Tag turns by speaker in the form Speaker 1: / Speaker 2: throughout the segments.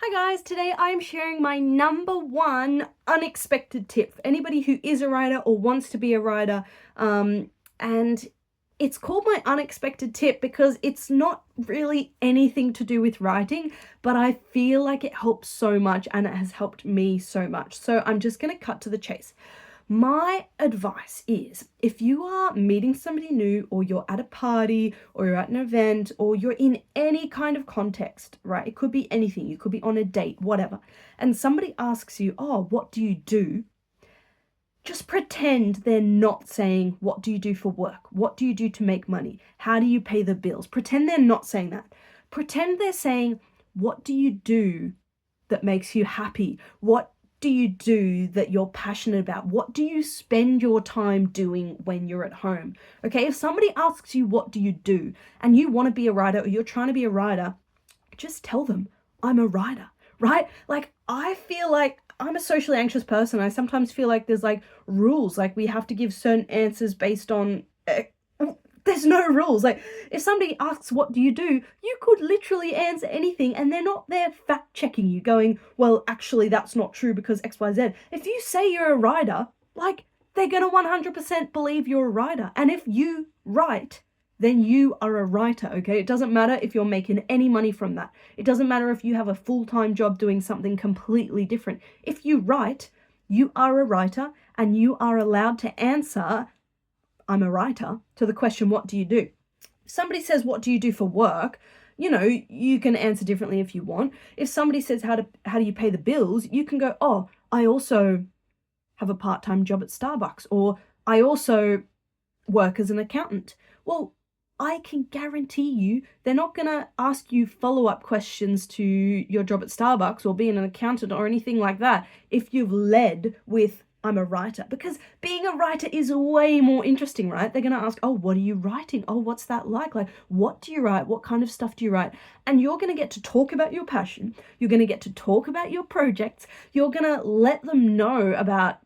Speaker 1: Hi guys, today I'm sharing my number one unexpected tip for anybody who is a writer or wants to be a writer. And it's called my unexpected tip because it's not really anything to do with writing, but I feel like it helps so much and it has helped me so much. So I'm just going to cut to the chase. My advice is if you are meeting somebody new or you're at a party or you're at an event or you're in any kind of context, right? It could be anything. You could be on a date, whatever. And somebody asks you, oh, what do you do? Just pretend they're not saying, what do you do for work? What do you do to make money? How do you pay the bills? Pretend they're not saying that. Pretend they're saying, what do you do that makes you happy? What do you do that you're passionate about? What do you spend your time doing when you're at home? Okay, if somebody asks you, what do you do? And you want to be a writer or you're trying to be a writer, just tell them, I'm a writer, right? Like, I feel like I'm a socially anxious person. I sometimes feel like there's like rules, like we have to give certain answers based on there's no rules. Like, if somebody asks, what do? You could literally answer anything and they're not there fact checking you going, well, actually, that's not true because XYZ. If you say you're a writer, like, they're going to 100% believe you're a writer. And if you write, then you are a writer, okay? It doesn't matter if you're making any money from that. It doesn't matter if you have a full-time job doing something completely different. If you write, you are a writer and you are allowed to answer I'm a writer, to the question, what do you do? If somebody says, what do you do for work? You know, you can answer differently if you want. If somebody says, how do you pay the bills? You can go, oh, I also have a part-time job at Starbucks, or I also work as an accountant. Well, I can guarantee you they're not going to ask you follow-up questions to your job at Starbucks or being an accountant or anything like that if you've led with I'm a writer, because being a writer is way more interesting, right? They're going to ask, oh, what are you writing? Oh, what's that like? Like, what do you write? What kind of stuff do you write? And you're going to get to talk about your passion. You're going to get to talk about your projects. You're going to let them know about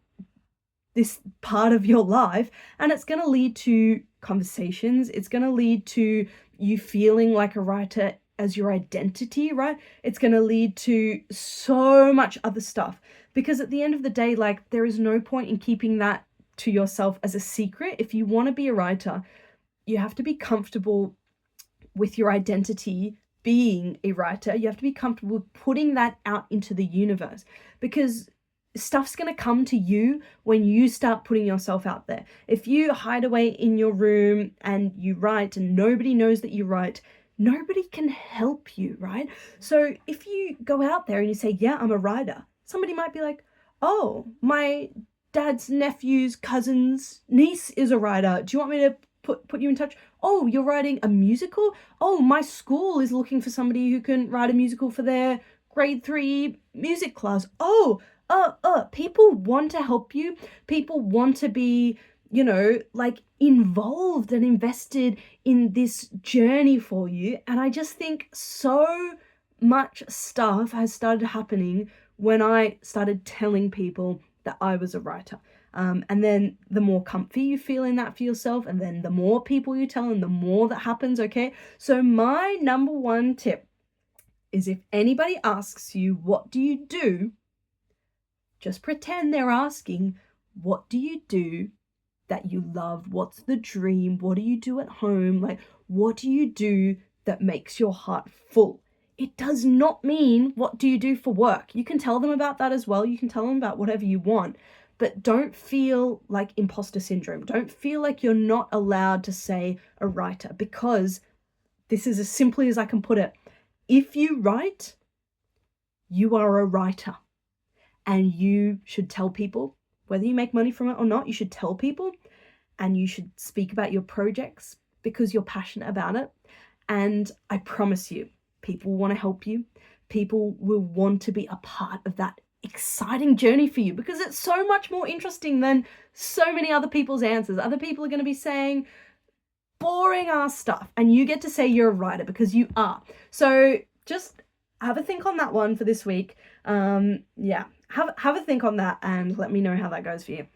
Speaker 1: this part of your life, and it's going to lead to conversations. It's going to lead to you feeling like a writer as your identity, right? It's going to lead to so much other stuff. Because at the end of the day, like, there is no point in keeping that to yourself as a secret. If you want to be a writer, you have to be comfortable with your identity being a writer. You have to be comfortable with putting that out into the universe, because stuff's going to come to you when you start putting yourself out there. If you hide away in your room and you write and nobody knows that you write, nobody can help you, right? So if you go out there and you say, yeah, I'm a writer, somebody might be like, oh, my dad's nephew's cousin's niece is a writer. Do you want me to put you in touch? Oh, you're writing a musical? Oh, my school is looking for somebody who can write a musical for their grade 3 music class. Oh, people want to help you. People want to be, you know, like, involved and invested in this journey for you. And I just think so much stuff has started happening when I started telling people that I was a writer. And then the more comfy you feel in that for yourself, and then the more people you tell and the more that happens, okay? So my number one tip is, if anybody asks you, what do you do? Just pretend they're asking, what do you do that you love? What's the dream? What do you do at home? Like, what do you do that makes your heart full? It does not mean, what do you do for work? You can tell them about that as well. You can tell them about whatever you want, but don't feel like imposter syndrome. Don't feel like you're not allowed to say a writer, because this is as simply as I can put it. If you write, you are a writer, and you should tell people, whether you make money from it or not, you should tell people, and you should speak about your projects because you're passionate about it. And I promise you, people want to help you. People will want to be a part of that exciting journey for you, because it's so much more interesting than so many other people's answers. Other people are going to be saying boring ass stuff, and you get to say you're a writer because you are. So just have a think on that one for this week. Yeah, have a think on that and let me know how that goes for you.